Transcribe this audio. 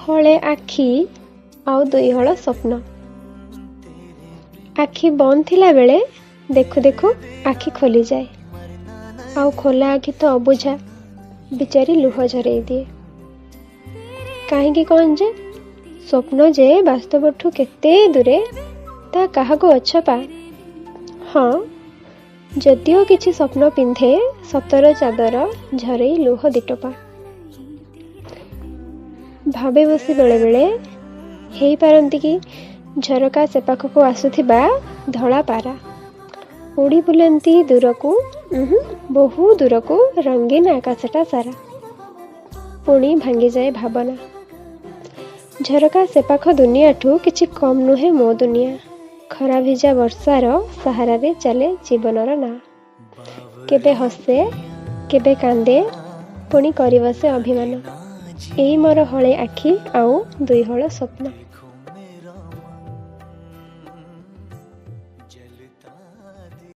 हले आखि आउ दुई हल स्वप्न। आखि बंद थिला बेले देखु देखु आखि खोली जाए, आउ खोला आखि तो अबुझा बिचारी लुह झरई दिए। कहीं कौन जे स्वप्न जे वास्तवठू केते दूरे ता काहाको अछपा। हाँ, जदिओ किछि स्वप्न पिंधे सतर चादर झरई लुह दिटपा। भावे बसी बेले बेले हेई पारंती कि झरका से पाखक आसुथिबा धला पारा उड़ी बुलंती दूरकू, बहु दूरकू रंगीन आकाशटा सारा। पुणी भांगी जाए भावना, झरका से पाख दुनियाठू किछि कम नुहे मो दुनिया। खरा भिजा वर्षार सहारा रे चले जीवनर ना। केबे हसे केबे कांदे पुणी करी बसे अभिमान। एई मोर हले आखि आउ दुई हल स्वप्न।